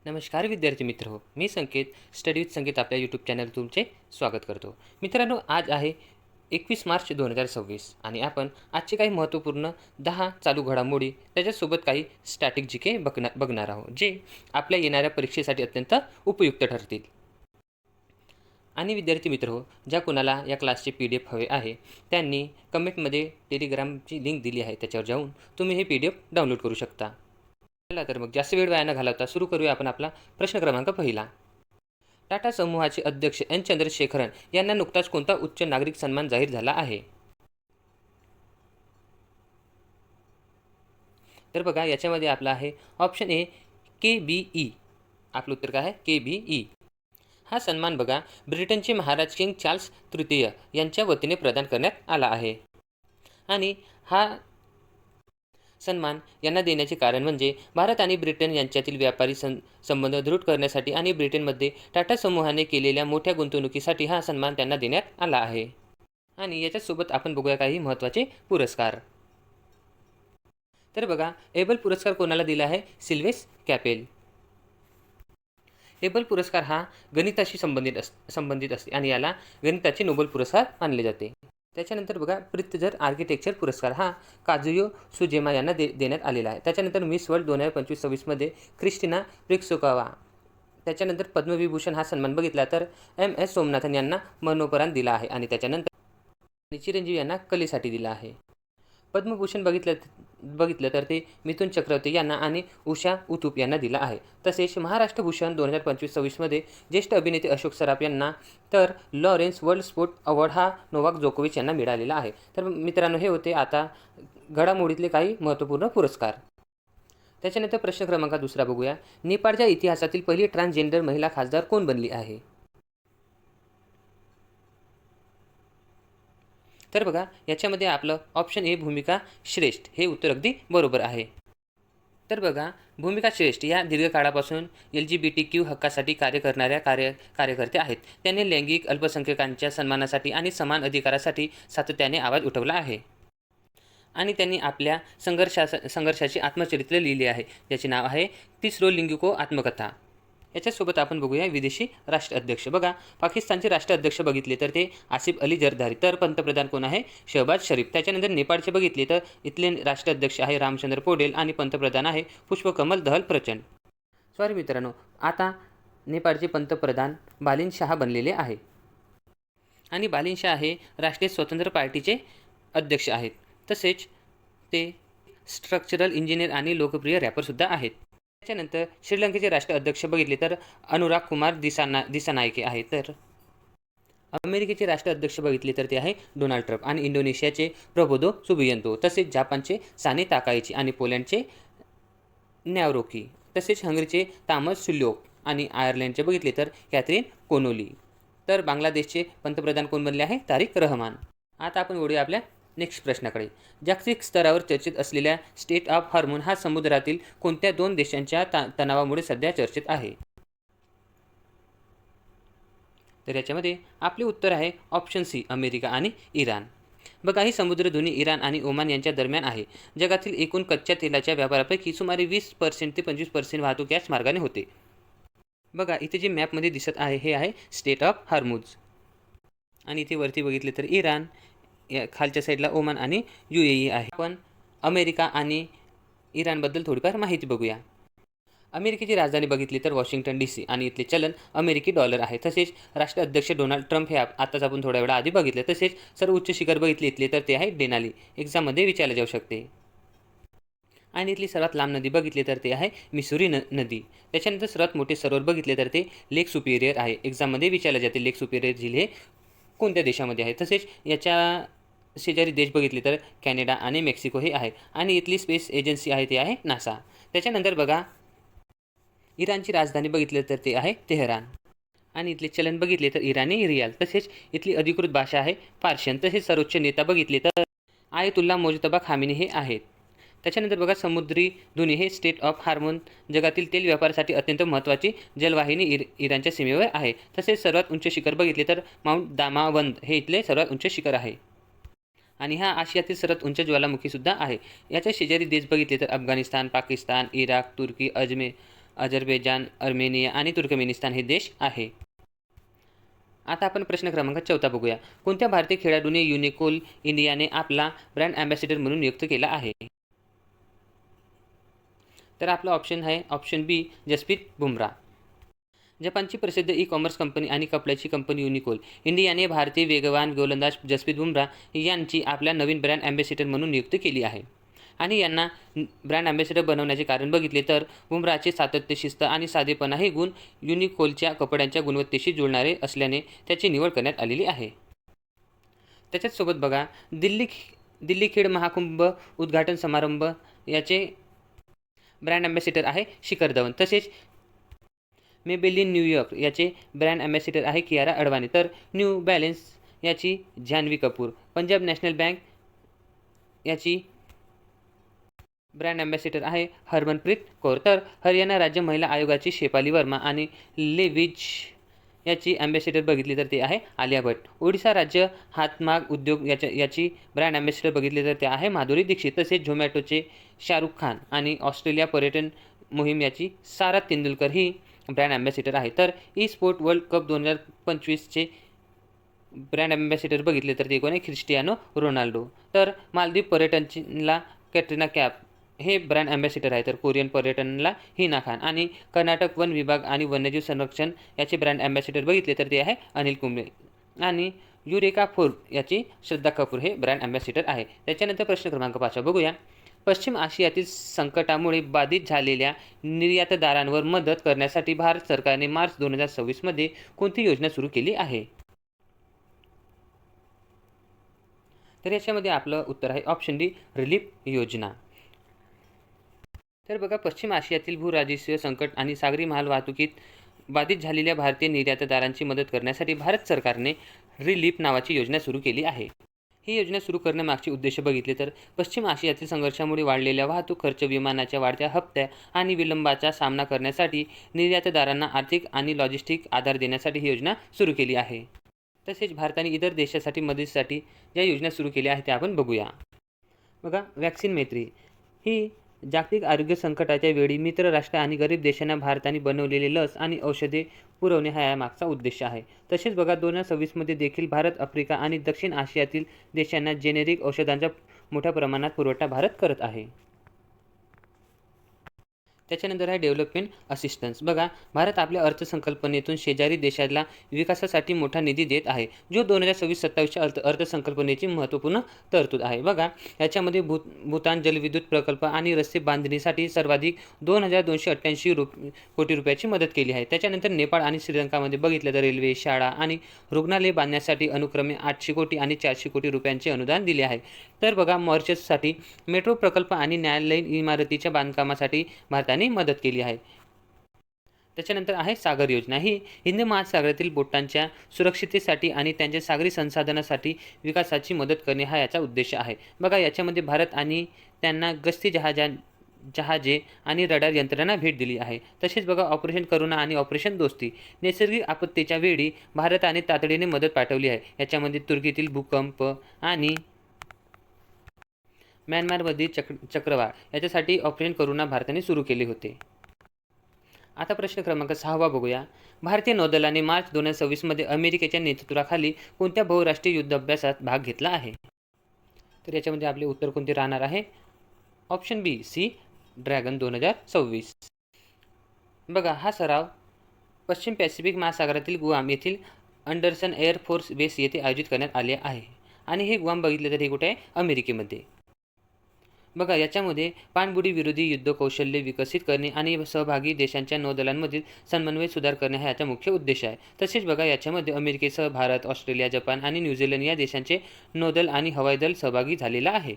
नमस्कार विद्यार्थी मित्र हो, मी संकेत स्टडी विथ संकेत आपल्या यूट्यूब चॅनल तुमचे स्वागत करतो. मित्रांनो, आज आहे 21 मार्च 2026 आणि आपण आजचे काही महत्त्वपूर्ण 10 चालू घडामोडी त्याच्यासोबत काही स्टॅटिक जीके बघणार आहोत, जे आपल्या येणाऱ्या परीक्षेसाठी अत्यंत उपयुक्त ठरतील. आणि विद्यार्थी मित्र हो, ज्या कोणाला या क्लासचे PDF हवे आहे त्यांनी कमेंटमध्ये टेलिग्रामची लिंक दिली आहे, त्याच्यावर जाऊन तुम्ही हे PDF डाउनलोड करू शकता. चला तर मग जास्त वेळ वाया न घालवता सुरू करूया आपण आपला प्रश्न क्रमांक पहिला. टाटा समूहाचे अध्यक्ष एन चंद्रशेखरन यांना नुकताच कोणता उच्च नागरिक सन्मान जाहीर झाला आहे? तर बघा, याच्यामध्ये आपला आहे ऑप्शन ए KBE. आपलं उत्तर काय आहे? KBE. हा सन्मान बघा ब्रिटनचे महाराज किंग चार्ल्स तृतीय यांच्या वतीने प्रदान करण्यात आला आहे. आणि हा सन्मान यांना देण्याचे कारण म्हणजे भारत आणि ब्रिटन यांच्यातील व्यापारी संबंध दृढ करण्यासाठी आणि ब्रिटनमध्ये टाटा समूहाने केलेल्या मोठ्या गुंतवणुकीसाठी हा सन्मान त्यांना देण्यात आला आहे. आणि याच्यासोबत आपण बघूया काही महत्त्वाचे पुरस्कार. तर बघा, एबल पुरस्कार कोणाला दिला आहे? सिल्वेस कॅपेल. एबल पुरस्कार हा गणिताशी संबंधित असते आणि याला गणिताचे नोबेल पुरस्कार मानले जाते. त्याच्यानंतर बघा, प्रित्झर आर्किटेक्चर पुरस्कार हा काजुयो सुजेमा यांना देण्यात आलेला आहे. त्याच्यानंतर मिस वर्ल्ड 2025-26मध्ये क्रिस्टिना प्रिक्सोकावा. त्याच्यानंतर पद्मविभूषण हा सन्मान बघितला तर MS सोमनाथन यांना मरणोपरांत दिला आहे. आणि त्याच्यानंतर चिरंजीव यांना कलेसाठी दिला आहे. पद्मभूषण बघितलं तर ते मिथुन चक्रवर्ती यांना आणि उषा उथुप यांना दिला आहे. तसेच महाराष्ट्र भूषण 2025-26मध्ये ज्येष्ठ अभिनेते अशोक सराफ यांना, तर लॉरेन्स वर्ल्ड स्पोर्ट अवॉर्ड हा नोवाक जोकोविच यांना मिळालेला आहे. तर मित्रांनो, हे होते आता घडामोडीतले काही महत्त्वपूर्ण पुरस्कार. त्याच्यानंतर प्रश्न क्रमांक दुसरा बघूया. नेपाळच्या इतिहासातील पहिली ट्रान्सजेंडर महिला खासदार कोण बनली आहे? तर बघा, याच्यामध्ये आपलं ऑप्शन ए भूमिका श्रेष्ठ हे उत्तर अगदी बरोबर आहे. तर बघा, भूमिका श्रेष्ठ या दीर्घकाळापासून LGBTQ हक्कासाठी कार्य करणाऱ्या कार्यकर्ते आहेत. त्यांनी लैंगिक अल्पसंख्याकांच्या सन्मानासाठी आणि समान अधिकारासाठी सातत्याने आवाज उठवला आहे. आणि त्यांनी आपल्या संघर्षाची आत्मचरित्र लिहिली आहे, ज्याचे नाव आहे तिसरो लिंगिको आत्मकथा. याच्यासोबत आपण बघूया विदेशी राष्ट्राध्यक्ष. बघा, पाकिस्तानचे राष्ट्राध्यक्ष बघितले तर ते आसिफ अली जरदारी. तर पंतप्रधान कोण आहे? शहबाज शरीफ. त्याच्यानंतर नेपाळचे बघितले तर इथले राष्ट्राध्यक्ष आहे रामचंद्र पौडेल आणि पंतप्रधान आहे पुष्पकमल दहल प्रचंड. सॉरी मित्रांनो, आता नेपाळचे पंतप्रधान बालिन शाह बनलेले आहे. आणि बालिन शाह हे राष्ट्रीय स्वतंत्र पार्टीचे अध्यक्ष आहेत. तसेच ते स्ट्रक्चरल इंजिनियर आणि लोकप्रिय रॅपरसुद्धा आहेत. त्याच्यानंतर श्रीलंकेचे राष्ट्राध्यक्ष बघितले तर अनुराग कुमार दिसानायके आहे. तर अमेरिकेचे राष्ट्राध्यक्ष बघितले तर ते आहे डोनाल्ड ट्रम्प. आणि इंडोनेशियाचे प्रबोधो सुबियांतो. तसेच जापानचे साने ताकाइची आणि पोलंडचे न्यावरोकी. तसेच हंगरीचे तामस सुल्योक आणि आयर्लंडचे बघितले तर कॅथरीन कोनोली. तर बांगलादेशचे पंतप्रधान कोण बनले आहे? तारिक रहमान. आता आपण वळूया आपल्या नेक्स्ट प्रश्नाकडे. जागतिक स्तरावर चर्चेत असलेल्या स्टेट ऑफ हॉर्मोन हा समुद्रातील कोणत्या दोन देशांच्या तणावामुळे सध्या चर्चेत आहे? तर याच्यामध्ये आपले उत्तर आहे ऑप्शन सी अमेरिका आणि इराण. बघा, ही समुद्रधुनी इराण आणि ओमान यांच्या दरम्यान आहे. जगातील एकूण कच्च्या तेलाच्या व्यापारापैकी सुमारे 20% ते 25% वाहतूक याच मार्गाने होते. बघा, इथे जे मॅपमध्ये दिसत आहे हे आहे स्टेट ऑफ हॉर्मुझ. आणि इथे वरती बघितले तर इराण, या खालच्या साईडला ओमान आणि UAE आहे. आपण अमेरिका आणि इराणबद्दल थोडीफार माहिती बघूया. अमेरिकेची राजधानी बघितली तर वॉशिंग्टन DC आणि इथले चलन अमेरिकी डॉलर आहे. तसेच राष्ट्राध्यक्ष डोनाल्ड ट्रम्प हे आताच आपण थोड्या वेळा आधी बघितले. तसेच सर्व उच्च शिखर बघितले इथले तर ते आहे डेनाली. एक्झाममध्ये विचारले जाऊ शकते. आणि इथली सर्वात लांब नदी बघितली तर ते आहे मिसुरी नदी. त्याच्यानंतर सर्वात मोठे सरोवर बघितले तर ते लेक सुपिरियर आहे. एक्झाममध्ये विचारले जाते लेक सुपिरियर झील हे कोणत्या देशामध्ये आहे. तसेच याच्या शेजारी देश बघितले तर कॅनडा आणि मेक्सिको हे आहे. आणि इथली स्पेस एजन्सी आहे ते आहे नासा. त्याच्यानंतर बघा, इराणची राजधानी बघितली तर ते आहे तेहरान. आणि इथले चलन बघितले तर इराणी रियाल. तसेच इथली अधिकृत भाषा आहे पार्शियन. तसेच सर्वोच्च नेता बघितले तर आयतुल्ला मोजतबा खामिनी हे आहेत. त्याच्यानंतर बघा, समुद्री धुनी हे स्टेट ऑफ हॉर्मोन जगातील तेल व्यापारासाठी अत्यंत महत्त्वाची जलवाहिनी इराणच्या सीमेवर आहे. तसेच सर्वात उंच शिखर बघितले तर माउंट दामावंद हे इथले सर्वात उंच शिखर आहे. आणि हा आशियातील सर्वात उंच ज्वालामुखीसुद्धा आहे. याच्या शेजारी देश बघितले तर अफगाणिस्तान, पाकिस्तान, इराक, तुर्की, अझरबैजान, अर्मेनिया आणि तुर्कमेनिस्तान हे देश आहे. आता आपण प्रश्न क्रमांक 14 बघूया. कोणत्या भारतीय खेळाडूने युनिकोल इंडियाने आपला ब्रँड अँबॅसेडर म्हणून नियुक्त केला आहे? तर आपला ऑप्शन आहे ऑप्शन बी, जसप्रीत बुमराह. जपानची प्रसिद्ध ई-कॉमर्स कंपनी आणि कपड्याची कंपनी युनिकोल इंडियाने भारतीय वेगवान गोलंदाज जसप्रीत बुमराह यांची आपल्या नवीन ब्रँड अँबॅसेडर म्हणून नियुक्ती केली आहे. आणि यांना ब्रँड अँबॅसेडर बनवण्याचे कारण बघितले तर बुमराहचे सातत्य, शिस्त आणि साधेपणा हे गुण युनिकोलच्या कपड्यांच्या गुणवत्तेशी जुळणारे असल्याने त्याची निवड करण्यात आलेली आहे. त्याच्याच सोबत बघा, दिल्ली खेळ महाकुंभ उद्घाटन समारंभ याचे ब्रँड अँबॅसेडर आहे शिखर धवन. तसेच मेबेलिन न्यूयॉर्क याचे ब्रँड अँबॅसेडर आहे कियारा अडवाणी. तर न्यू बॅलेन्स याची जान्हवी कपूर. पंजाब नॅशनल बँक याची ब्रँड अँबॅसेडर आहे हरमनप्रीत कौर. तर हरियाणा राज्य महिला आयोगाची शेफाली वर्मा आणि लेविज याची अँबॅसेडर बघितली तर ते आहे आलिया भट्ट. ओडिशा राज्य हातमाग उद्योग याची ब्रँड अँबॅसेडर बघितले तर ते आहे माधुरी दीक्षित. तसेच झोमॅटोचे शाहरुख खान आणि ऑस्ट्रेलिया पर्यटन मोहीम याची सारा तेंडुलकर ही ब्रँड अँबॅसेडर आहे. तर ई स्पोर्ट वर्ल्ड कप 2025चे ब्रँड अँबॅसेडर बघितले तर ते कोण आहे? Cristiano Ronaldo. तर मालदीव पर्यटनला कॅटरीना कैफ हे ब्रँड अँबॅसेडर आहे. तर कोरियन पर्यटनला हिना खान. आणि कर्नाटक वन विभाग आणि वन्यजीव संरक्षण याचे ब्रँड अँबॅसेडर बघितले तर ते आहे अनिल कुंबळे. आणि युरेका फोर्ब याची श्रद्धा कपूर हे ब्रँड अँबॅसेडर आहे. त्याच्यानंतर प्रश्न क्रमांक 5 बघूया. पश्चिम आशियातील संकटामुळे बाधित झालेल्या निर्यातदारांवर मदत करण्यासाठी भारत सरकारने मार्च 2026 कोणती योजना सुरू केली आहे? तर याच्यामध्ये आपलं उत्तर आहे ऑप्शन डी, रिलीफ योजना. तर बघा, पश्चिम आशियातील भूराजकीय संकट आणि सागरी माल वाहतुकीत बाधित झालेल्या भारतीय निर्यातदारांची मदत करण्यासाठी भारत सरकारने रिलीफ नावाची योजना सुरू केली आहे. ही योजना सुरू करण्यामागचे उद्देश बघितले तर पश्चिम आशियातील संघर्षामुळे वाढलेल्या वाहतूक खर्च, विमानाच्या वाढत्या हप्त्या आणि विलंबाचा सामना करण्यासाठी निर्यातदारांना आर्थिक आणि लॉजिस्टिक आधार देण्यासाठी ही योजना सुरू केली आहे. तसेच भारताने इतर देशासाठी मदतीसाठी ज्या योजना सुरू केल्या आहेत त्या आपण बघूया. बघा, वॅक्सिन मैत्री ही जागतिक आरोग्य संकटाच्या वेळी मित्र राष्ट्र आणि गरीब देशांना भारताने बनवलेले लस आणि औषधे पुरवणे हा यामागचा उद्देश आहे. तसेच बघा, 2026 देखील भारत, आफ्रिका आणि दक्षिण आशियातील देशांना जेनेरिक औषधांचा मोठ्या प्रमाणात पुरवठा भारत करत आहे. त्याच्यानंतर आहे डेव्हलपमेंट असिस्टन्स. बघा, भारत आपल्या अर्थसंकल्पनेतून शेजारी देशाला विकासासाठी मोठा निधी देत आहे, जो 2026-27च्या अर्थसंकल्पनेची महत्त्वपूर्ण तरतूद आहे. बघा, याच्यामध्ये भूतान जलविद्युत प्रकल्प आणि रस्ते बांधणीसाठी सर्वाधिक 2,288 कोटी रुपयाची मदत केली आहे. त्याच्यानंतर नेपाळ आणि श्रीलंकामध्ये बघितलं तर रेल्वे, शाळा आणि रुग्णालय बांधण्यासाठी अनुक्रमे 800 कोटी आणि 400 कोटी रुपयांचे अनुदान दिले आहे. तर बघा, मॉरिशससाठी मेट्रो प्रकल्प आणि न्यायालयीन इमारतीच्या बांधकामासाठी भारताने मदत केली आहे. त्याच्यानंतर आहे सागर योजना. ही हिंद महासागरातील बोटांच्या सुरक्षिततेसाठी आणि त्यांच्या सागरी संसाधनासाठी विकासाची मदत करणे हा याचा उद्देश आहे. बघा, याच्यामध्ये भारत आणि त्यांना गस्ती जहाजे आणि रडार यंत्रणा भेट दिली आहे. तसेच बघा, ऑपरेशन करुणा आणि ऑपरेशन दोस्ती नैसर्गिक आपत्तीच्या वेळी भारताने तातडीने मदत पाठवली आहे. याच्यामध्ये तुर्कीतील भूकंप आणि म्यानमारमधील चक्रवाळ याच्यासाठी ऑपरेशन करुणा भारताने सुरू केले होते. आता प्रश्न क्रमांक 6 बघूया. भारतीय नौदलाने मार्च 2026 अमेरिकेच्या नेतृत्वाखाली कोणत्या बहुराष्ट्रीय युद्धाभ्यासात भाग घेतला आहे? तर याच्यामध्ये आपले उत्तर कोणते राहणार आहे? ऑप्शन बी, सी ड्रॅगन 2026. बघा, हा सराव पश्चिम पॅसिफिक महासागरातील गुआम येथील अँडरसन एअर फोर्स बेस येथे आयोजित करण्यात आले आहे. आणि हे गुआम बघितले तर हे कुठे आहे? अमेरिकेमध्ये. बघा, याच्यामध्ये पाणबुडी विरोधी युद्ध कौशल्य विकसित करणे आणि सहभागी देशांच्या नौदलांमधील समन्वय सुधार करणे हा याचा मुख्य उद्देश आहे. तसेच बघा, याच्यामध्ये अमेरिकेसह भारत, ऑस्ट्रेलिया, जपान आणि न्यूझीलंड या देशांचे नौदल आणि हवाई दल सहभागी झालेला आहे.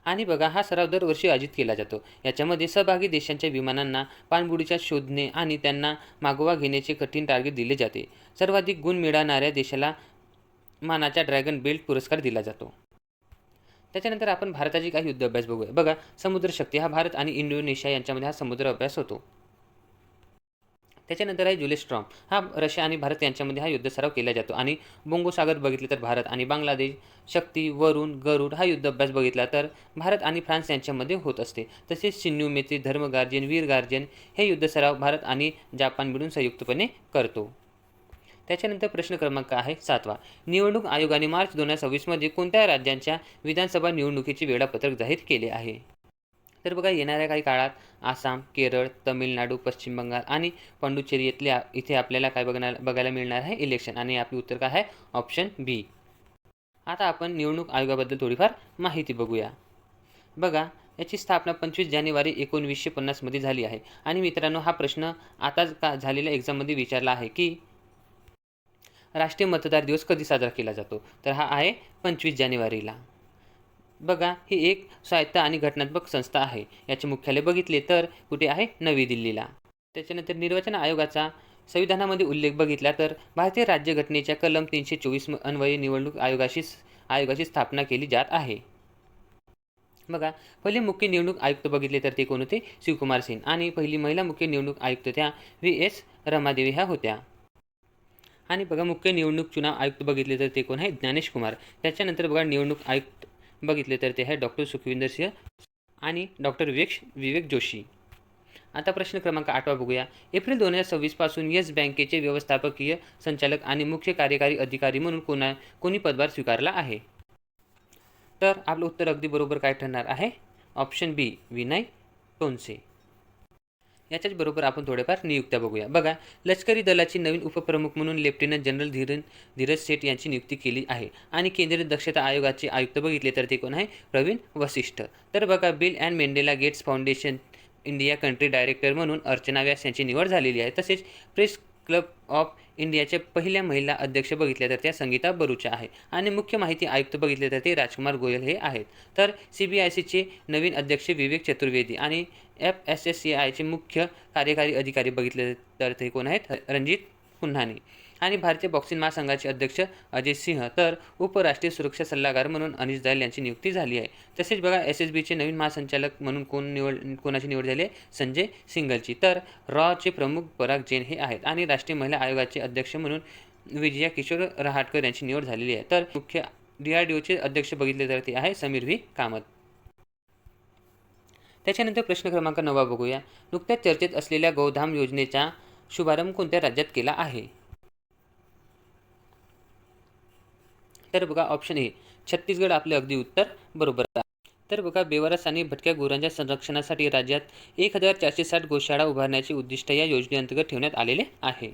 आणि बघा, हा सराव दरवर्षी आयोजित केला जातो. याच्यामध्ये सहभागी देशांच्या विमानांना पाणबुडीच्या शोधणे आणि त्यांना मागोवा घेण्याचे कठीण टार्गेट दिले जाते. सर्वाधिक गुण मिळवणाऱ्या देशाला मानाचा ड्रॅगन बेल्ट पुरस्कार दिला जातो. त्याच्यानंतर आपण भारताची काही युद्ध अभ्यास बघूया. बघा, समुद्र शक्ती हा भारत आणि इंडोनेशिया यांच्यामध्ये हा समुद्र अभ्यास होतो. त्याच्यानंतर आहे जुलिस स्ट्रॉम. हा रशिया आणि भारत यांच्यामध्ये हा युद्ध सराव केला जातो. आणि बोंगो सागर बघितले तर भारत आणि बांगलादेश, शक्ती, वरुण, गरुड हा युद्ध अभ्यास बघितला तर भारत आणि फ्रान्स यांच्यामध्ये होत असते. तसेच शिन्यू मेत्री, धर्म गार्जन, वीर गार्जन हे युद्ध सराव भारत आणि जापान मिळून संयुक्तपणे करतो. त्याच्यानंतर प्रश्न क्रमांक आहे 7वा. निवडणूक आयोगाने मार्च 2026 मध्ये कोणत्या राज्यांच्या विधानसभा निवडणुकीचे वेळापत्रक जाहीर केले आहे? तर बघा, येणाऱ्या काही काळात आसाम, केरळ, तमिळनाडू, पश्चिम बंगाल आणि पांडुचेरी इथे आपल्याला काय बघायला मिळणार आहे? इलेक्शन. आणि आपले उत्तर काय आहे? ऑप्शन बी. आता आपण निवडणूक आयोगाबद्दल थोडीफार माहिती बघूया. बघा, याची स्थापना 25 जानेवारी 1950 मध्ये झाली आहे. आणि मित्रांनो, हा प्रश्न आताच झालेल्या एक्झाममध्ये विचारला आहे की राष्ट्रीय मतदार दिवस कधी साजरा केला जातो? तर हा आहे 25 जानेवारीला. बघा, ही एक स्वायत्त आणि घटनात्मक संस्था आहे. याचे मुख्यालय बघितले तर कुठे आहे? नवी दिल्लीला. त्याच्यानंतर निर्वाचन आयोगाचा संविधानामध्ये उल्लेख बघितला तर भारतीय राज्यघटनेच्या कलम 324 अन्वये निवडणूक आयोगाची स्थापना केली जात आहे. बघा, पहिले मुख्य निवडणूक आयुक्त बघितले तर ते कोण होते? शिवकुमार सिंग. आणि पहिली महिला मुख्य निवडणूक आयुक्त त्या व्ही.एस. रमादेवी ह्या होत्या. आणि बघा, मुख्य निवडणूक चुनाव आयुक्त बघितले तर ते कोण आहे? ज्ञानेश कुमार. त्याच्यानंतर बघा, निवडणूक आयुक्त बघितले तर ते आहे डॉक्टर सुखविंदर सिंह आणि डॉक्टर विवेक जोशी. आता प्रश्न क्रमांक 8वा बघूया. एप्रिल 2026 पासून येस बँकेचे व्यवस्थापकीय संचालक आणि मुख्य कार्यकारी अधिकारी म्हणून कोणी पदभार स्वीकारला आहे? तर आपलं उत्तर अगदी बरोबर काय ठरणार आहे? ऑप्शन बी, विनय टोनसे. याच्याच बरोबर आपण थोड्याफार नियुक्त्या बघूया. बघा, लष्करी दलाची नवीन उपप्रमुख म्हणून लेफ्टनंट जनरल धीरज सेठ यांची नियुक्ती केली आहे. आणि केंद्रीय दक्षता आयोगाचे आयुक्त बघितले तर ते कोण आहे? प्रवीण वशिष्ठ. तर बघा, बिल अँड मेंडेला Gates foundation India country director म्हणून अर्चना व्यास यांची निवड झालेली आहे. तसेच प्रेस क्लब ऑफ इंडियाच्या पहिल्या महिला अध्यक्ष बघितल्या तर त्या संगीता बरुचा आहे. आणि मुख्य माहिती आयुक्त बघितले तर ते राजकुमार गोयल हे आहेत. तर CBICचे नवीन अध्यक्ष विवेक चतुर्वेदी आणि FSSAIचे मुख्य कार्यकारी अधिकारी बघितले तर ते कोण आहेत? रणजित पुन्हाने. आणि भारतीय बॉक्सिंग महासंघाचे अध्यक्ष अजय सिंह. तर उपराष्ट्रीय सुरक्षा सल्लागार म्हणून अनिश दयाल यांची नियुक्ती झाली आहे. तसेच बघा, SSBचे नवीन महासंचालक म्हणून कोणाची निवड झाली आहे? संजय सिंगलची. तर रॉचे प्रमुख पराग जैन हे आहेत. आणि राष्ट्रीय महिला आयोगाचे अध्यक्ष म्हणून विजया किशोर रहाटकर यांची निवड झालेली आहे. तर मुख्य DRDOचे अध्यक्ष बघितले तर ते आहे समीर व्ही कामत. त्याच्यानंतर प्रश्न क्रमांक 9 बघूया. नुकत्याच चर्चेत असलेल्या गोधाम योजनेचा शुभारंभ कोणत्या राज्यात केला आहे? तर बघा, ऑप्शन ए, छत्तीसगड आपले अगदी उत्तर बरोबर आहे. तर बघा, बेवारस आणि भटक्या गुरांच्या संरक्षणासाठी राज्यात 1460 गोशाळा उभारण्याचे उद्दिष्ट या योजनेअंतर्गत ठेवण्यात आलेले आहे.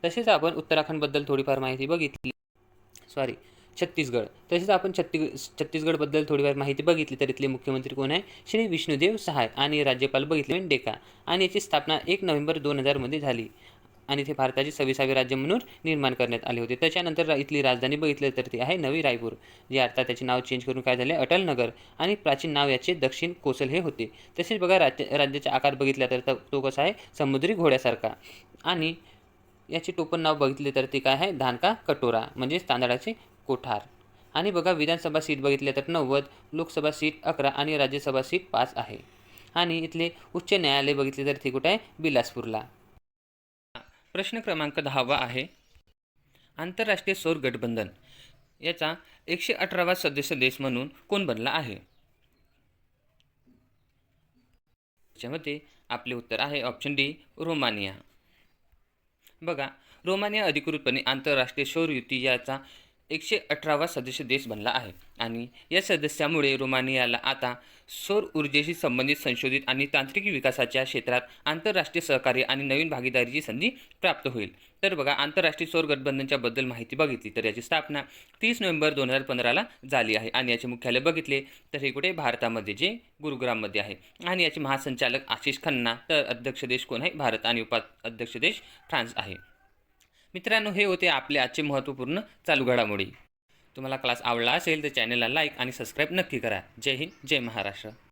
तसेच आपण उत्तराखंडबद्दल थोडीफार माहिती बघितली. छत्तीसगड. तसेच आपण छत्तीसगडबद्दल थोडीफार माहिती बघितली तर इथले मुख्यमंत्री कोण आहे? श्री विष्णुदेव सहाय. आणि राज्यपाल बघितले डेका. आणि याची स्थापना 1 नोव्हेंबर 2000 मध्ये झाली. आणि ते भारताचे 26वे राज्य म्हणून निर्माण करण्यात आले होते. त्याच्यानंतर इथली राजधानी बघितली तर ती आहे नवी रायपूर, जे आता त्याचे नाव चेंज करून काय झाले? अटल नगर. आणि प्राचीन नाव याचे दक्षिण कोसल हे होते. तसेच बघा, राज्याचा आकार बघितला तर तो कसा आहे? समुद्री घोड्यासारखा. आणि याचे टोपण नाव बघितले तर ते काय आहे? धानका कटोरा, म्हणजेच तांदळाचे कोठार. आणि बघा, विधानसभा सीट बघितले तर 90, लोकसभा सीट 11 आणि राज्यसभा सीट 5 आहे. आणि इथले उच्च न्यायालय बघितले तर ते कुठे आहे? बिलासपूरला. प्रश्न क्रमांक 10 आहे. आंतरराष्ट्रीय सौर गठबंधन याचा 118वा सदस्य देश म्हणून कोण बनला आहे? त्याच्यामध्ये आपले उत्तर आहे ऑप्शन डी, रोमानिया. बघा, रोमानिया अधिकृतपणे आंतरराष्ट्रीय सौर युती याचा 118वा सदस्य देश बनला आहे. आणि या सदस्यामुळे रोमानियाला आता सौर ऊर्जेशी संबंधित संशोधित आणि तांत्रिक विकासाच्या क्षेत्रात आंतरराष्ट्रीय सहकार्य आणि नवीन भागीदारीची संधी प्राप्त होईल. तर बघा, आंतरराष्ट्रीय सौर गठबंधनच्या बद्दल माहिती बघितली तर याची स्थापना 30 नोव्हेंबर 2015ला झाली आहे. आणि याचे मुख्यालय बघितले तर हे कुठे? भारतामध्ये, जे गुरुग्राममध्ये आहे. आणि याचे महासंचालक आशिष खन्ना. तर अध्यक्ष देश कोण आहे? भारत. आणि उपाध्यक्ष देश फ्रान्स आहे. मित्रांनो, हे होते आपले आजचे महत्त्वपूर्ण चालू घडामोडी. तुम्हाला क्लास आवडला असेल तर चॅनलला लाईक आणि सबस्क्राईब नक्की करा. जय हिंद, जय महाराष्ट्र.